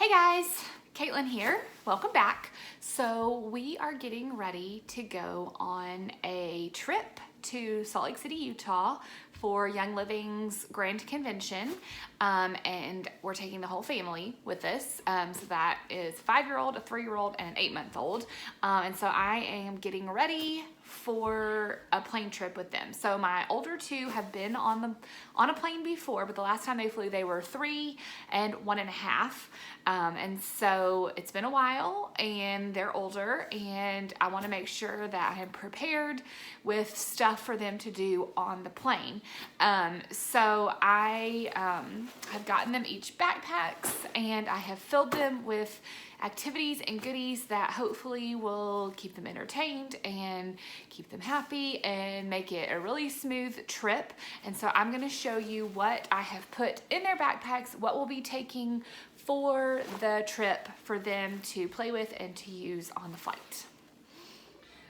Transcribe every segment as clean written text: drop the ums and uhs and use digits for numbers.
Hey guys, Caitlin here. Welcome back. So we are getting ready to go on a trip to Salt Lake City, Utah for Young Living's Grand Convention. And we're taking the whole family with us. So that is a 5-year-old, a 3-year-old, and an 8-month-old. And so I am getting ready for a plane trip with them. So my older two have been on a plane before, but the last time they flew, they were 3 and 1.5. And so it's been a while and they're older, and I want to make sure that I am prepared with stuff for them to do on the plane. So I have gotten them each backpacks, and I have filled them with activities and goodies that hopefully will keep them entertained and keep them happy and make it a really smooth trip. And so I'm going to show you what I have put in their backpacks, what we'll be taking for the trip for them to play with and to use on the flight.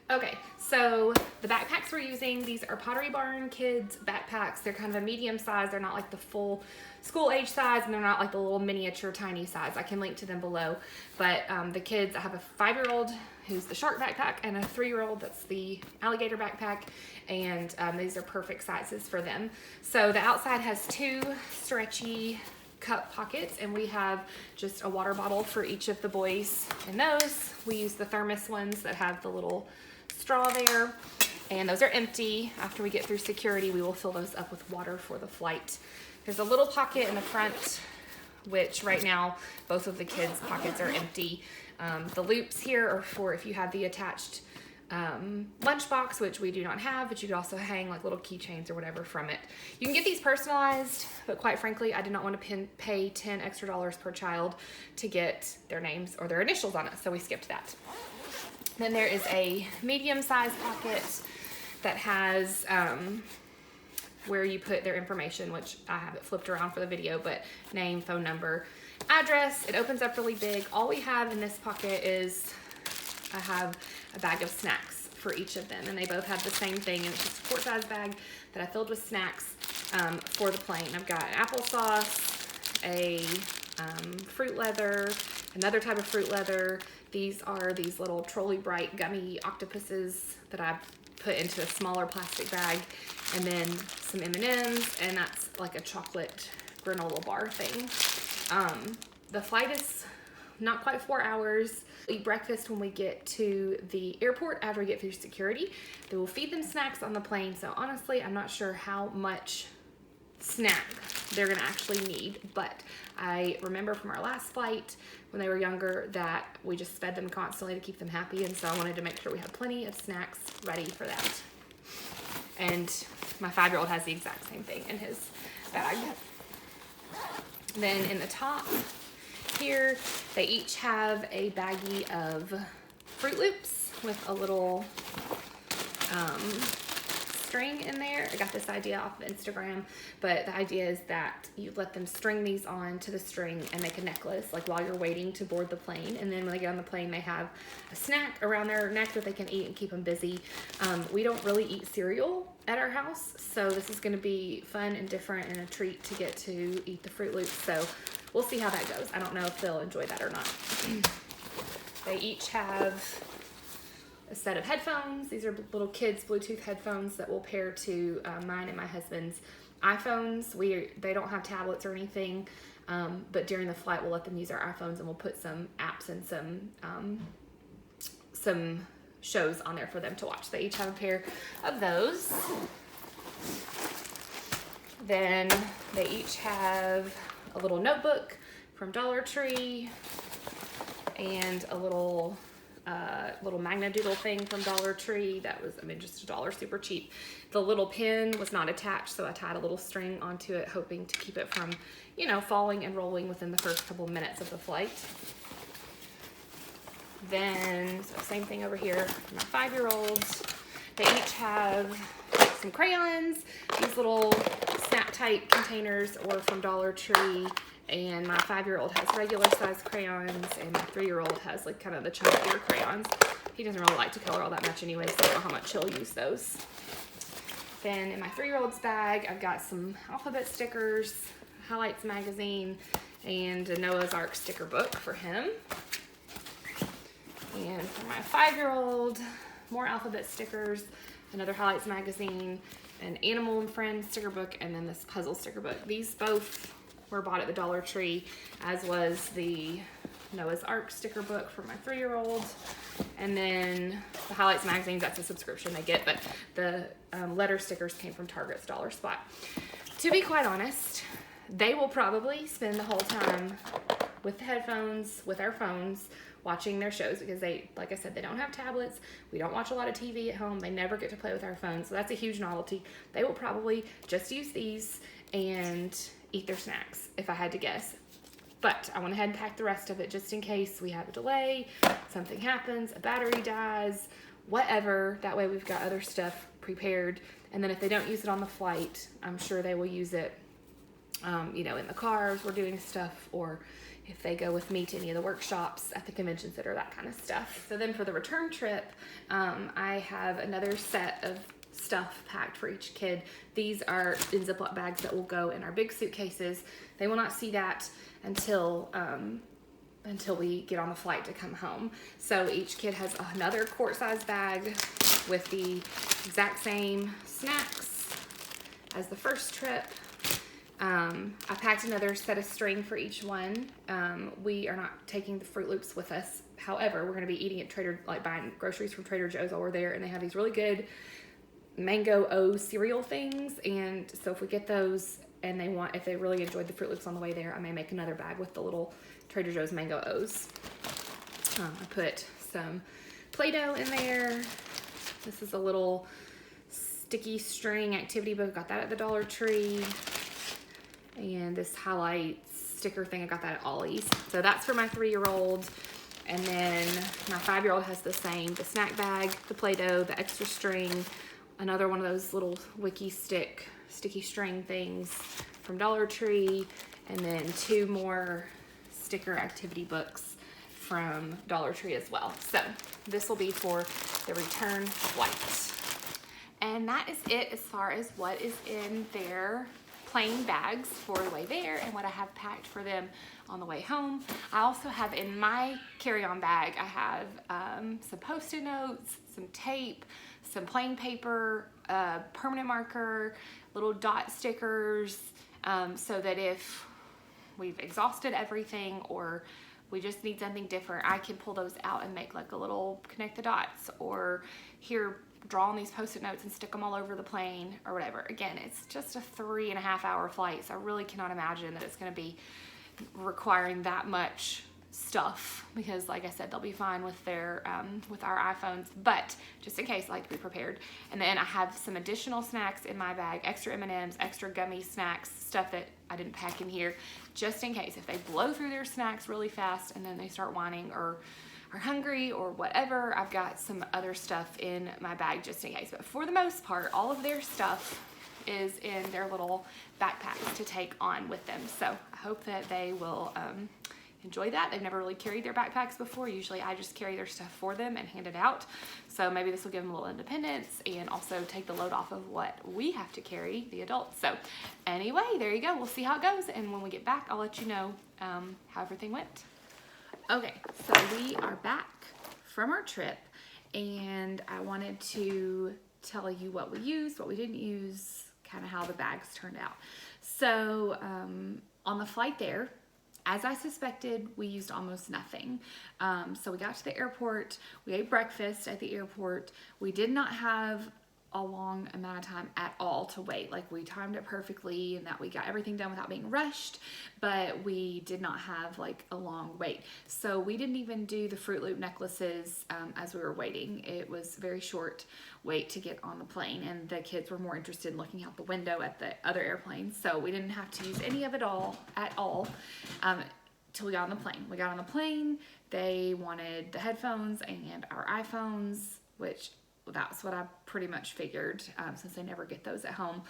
Okay, so the backpacks we're using, these are Pottery Barn Kids backpacks. They're kind of a medium size. They're not like the full school age size, and they're not like the little miniature tiny size. I can link to them below. But the kids, I have a 5-year-old who's the shark backpack and a 3-year-old that's the alligator backpack, and these are perfect sizes for them. So the outside has 2 stretchy cup pockets, and we have just a water bottle for each of the boys in those. We use the thermos ones that have the little straw there, and those are empty. After we get through security, we will fill those up with water for the flight. There's a little pocket in the front, which right now both of the kids' pockets are empty. The loops here are for if you have the attached lunchbox, which we do not have, but you could also hang like little keychains or whatever from it. You can get these personalized, but quite frankly, I did not want to pay $10 extra per child to get their names or their initials on it, so we skipped that. Then there is a medium-sized pocket that has where you put their information, which I have it flipped around for the video, but name, phone number, address. It opens up really big. All we have in this pocket is I have a bag of snacks for each of them, and they both have the same thing, and it's just a quart-size bag that I filled with snacks for the plane. I've got applesauce, a fruit leather, another type of fruit leather. These are these little Trolley Bright gummy octopuses that I've put into a smaller plastic bag, and then some M&Ms, and that's like a chocolate granola bar thing. The flight is not quite 4 hours. We eat breakfast when we get to the airport after we get through security. They will feed them snacks on the plane, so honestly, I'm not sure how much snack they're gonna actually need, but I remember from our last flight when they were younger that we just fed them constantly to keep them happy, and so I wanted to make sure we had plenty of snacks ready for that. And my 5-year-old has the exact same thing in his bag. Then in the top here, they each have a baggie of Fruit Loops with a little string in there. I got this idea off of Instagram, but the idea is that you let them string these on to the string and make a necklace like while you're waiting to board the plane, and then when they get on the plane they have a snack around their neck that they can eat and keep them busy. We don't really eat cereal at our house, so this is going to be fun and different and a treat to get to eat the Fruit Loops, so we'll see how that goes. I don't know if they'll enjoy that or not. They each have a set of headphones. These are little kids Bluetooth headphones that will pair to mine and my husband's iPhones. They don't have tablets or anything, but during the flight we'll let them use our iPhones, and we'll put some apps and some shows on there for them to watch. They each have a pair of those. Then they each have a little notebook from Dollar Tree and a little Magna Doodle thing from Dollar Tree that was, just $1, super cheap. The little pin was not attached, so I tied a little string onto it, hoping to keep it from, falling and rolling within the first couple minutes of the flight. Then, so same thing over here for my 5-year-olds. They each have some crayons. These little Snap Tight containers were from Dollar Tree, and my 5-year-old has regular size crayons, and my 3-year-old has like kind of the chunkier crayons. He doesn't really like to color all that much anyway, so I don't know how much he'll use those. Then in my 3-year-old's bag, I've got some alphabet stickers, Highlights magazine, and a Noah's Ark sticker book for him. And for my 5-year-old, more alphabet stickers, another Highlights magazine, an Animal and Friends sticker book, and then this puzzle sticker book. These both were bought at the Dollar Tree, as was the Noah's Ark sticker book for my 3-year-old. And then the Highlights magazines, that's a subscription they get, but the letter stickers came from Target's Dollar Spot. To be quite honest, they will probably spend the whole time with the headphones, with our phones, watching their shows, because they, like I said, they don't have tablets. We don't watch a lot of TV at home. They never get to play with our phones, so that's a huge novelty. They will probably just use these and eat their snacks, if I had to guess. But I went ahead and packed the rest of it just in case we have a delay, something happens, a battery dies, whatever. That way we've got other stuff prepared. And then if they don't use it on the flight, I'm sure they will use it, you know, in the car as we're doing stuff, or if they go with me to any of the workshops at the convention center, that kind of stuff. So then for the return trip, I have another set of stuff packed for each kid. These are in Ziploc bags that will go in our big suitcases. They will not see that until we get on the flight to come home. So each kid has another quart-size bag with the exact same snacks as the first trip. I packed another set of string for each one. We are not taking the Fruit Loops with us. However, we're going to be eating at buying groceries from Trader Joe's while we're there, and they have these really good mango O cereal things. And so if we get those and if they really enjoyed the Fruit Loops on the way there, I may make another bag with the little Trader Joe's mango O's. I put some Play-Doh in there. This is a little sticky string activity book. Got that at the Dollar Tree. And this Highlights sticker thing, I got that at Ollie's. So that's for my 3-year-old. And then my 5-year-old has the same, the snack bag, the Play-Doh, the extra string, another one of those little sticky string things from Dollar Tree, and then 2 more sticker activity books from Dollar Tree as well. So this will be for the return flight. And that is it as far as what is in their plain bags for the way there and what I have packed for them on the way home. I also have in my carry-on bag, I have some Post-it notes, some tape, some plain paper, permanent marker, little dot stickers, so that if we've exhausted everything or we just need something different, I can pull those out and make like a little connect the dots, or here, draw on these Post-it notes and stick them all over the plane or whatever. Again, it's just a 3.5-hour flight, so I really cannot imagine that it's going to be requiring that much stuff, because like I said, they'll be fine with their with our iPhones, but just in case, I like to be prepared. And then I have some additional snacks in my bag, extra M&Ms, extra gummy snacks, stuff that I didn't pack in here, just in case if they blow through their snacks really fast and then they start whining or are hungry or whatever. I've got some other stuff in my bag just in case, but for the most part, all of their stuff is in their little backpacks to take on with them. So I hope that they will enjoy that. They've never really carried their backpacks before. Usually I just carry their stuff for them and hand it out. So maybe this will give them a little independence and also take the load off of what we have to carry, the adults. So anyway, there you go. We'll see how it goes. And when we get back, I'll let you know how everything went. Okay, so we are back from our trip, and I wanted to tell you what we used, what we didn't use, kind of how the bags turned out. So on the flight there, as I suspected, we used almost nothing. So we got to the airport, we ate breakfast at the airport. We did not have a long amount of time at all to wait. Like, we timed it perfectly and that we got everything done without being rushed, but we did not have like a long wait. So we didn't even do the Fruit Loop necklaces as we were waiting. It was a very short wait to get on the plane, and the kids were more interested in looking out the window at the other airplanes. So we didn't have to use any of it at all till we got on the plane. We got on the plane, they wanted the headphones and our iPhones, which that's what I pretty much figured, since they never get those at home.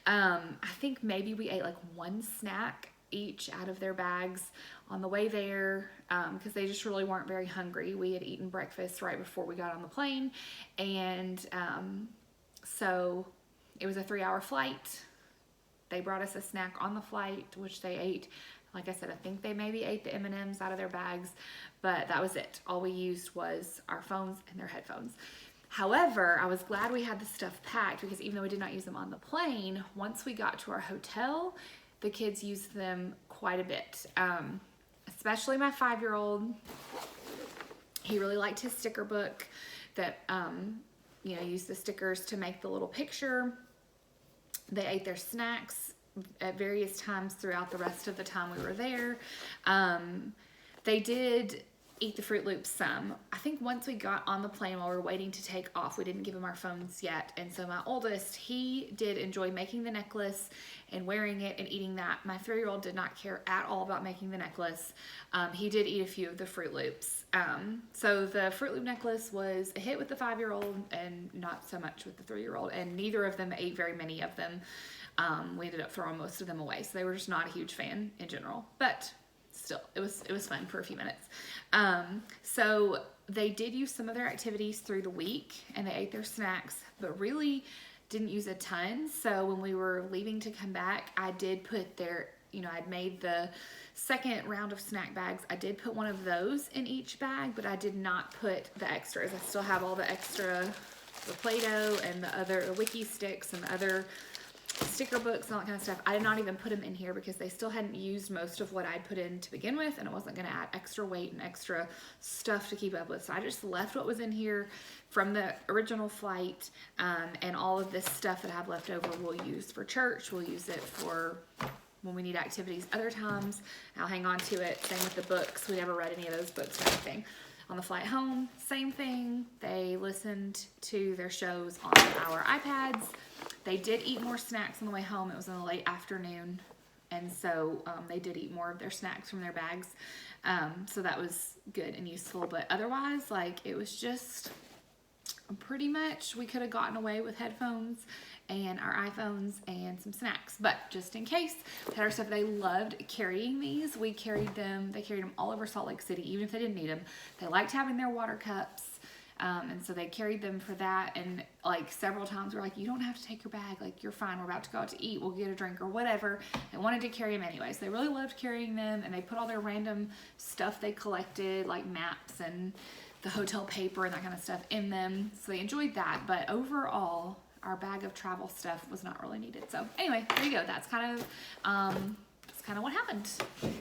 I think maybe we ate like one snack each out of their bags on the way there, because they just really weren't very hungry. We had eaten breakfast right before we got on the plane, and so it was a 3-hour flight. They brought us a snack on the flight, which they ate Like I said, I think they maybe ate the M&Ms out of their bags, but that was it. All we used was our phones and their headphones. However, I was glad we had the stuff packed because even though we did not use them on the plane, once we got to our hotel, the kids used them quite a bit. Especially my 5-year-old. He really liked his sticker book that, you know, used the stickers to make the little picture. They ate their snacks at various times throughout the rest of the time we were there. They did eat the Fruit Loops some. I think once we got on the plane while we were waiting to take off, we didn't give them our phones yet. And so my oldest, he did enjoy making the necklace and wearing it and eating that. My 3-year-old did not care at all about making the necklace. He did eat a few of the Fruit Loops. So the Fruit Loop necklace was a hit with the 5-year-old and not so much with the 3-year-old. And neither of them ate very many of them. We ended up throwing most of them away. So they were just not a huge fan in general. But still, it was fun for a few minutes. So they did use some of their activities through the week and they ate their snacks, but really didn't use a ton. So when we were leaving to come back, I did put their, you know, I'd made the second round of snack bags. I did put one of those in each bag, but I did not put the extras. I still have all the extra, the Play-Doh and the Wiki sticks and the other sticker books and all that kind of stuff. I did not even put them in here because they still hadn't used most of what I'd put in to begin with, and it wasn't going to add extra weight and extra stuff to keep up with. So I just left what was in here from the original flight, and all of this stuff that I have left over we'll use for church. We'll use it for when we need activities other times. I'll hang on to it. Same with the books. We never read any of those books or anything. On the flight home, same thing. They listened to their shows on our iPads. They did eat more snacks on the way home. It was in the late afternoon, and so they did eat more of their snacks from their bags. So that was good and useful. But otherwise, like, it was just pretty much we could have gotten away with headphones and our iPhones and some snacks, but just in case, we had our stuff. They loved carrying these. We carried them. They carried them all over Salt Lake City, even if they didn't need them. They liked having their water cups. And so they carried them for that. And like several times we're like, you don't have to take your bag. Like, you're fine. We're about to go out to eat. We'll get a drink or whatever. They wanted to carry them anyways. They really loved carrying them, and they put all their random stuff they collected, like maps and the hotel paper and that kind of stuff, in them. So they enjoyed that. But overall, our bag of travel stuff was not really needed. So anyway, there you go. That's kind of what happened.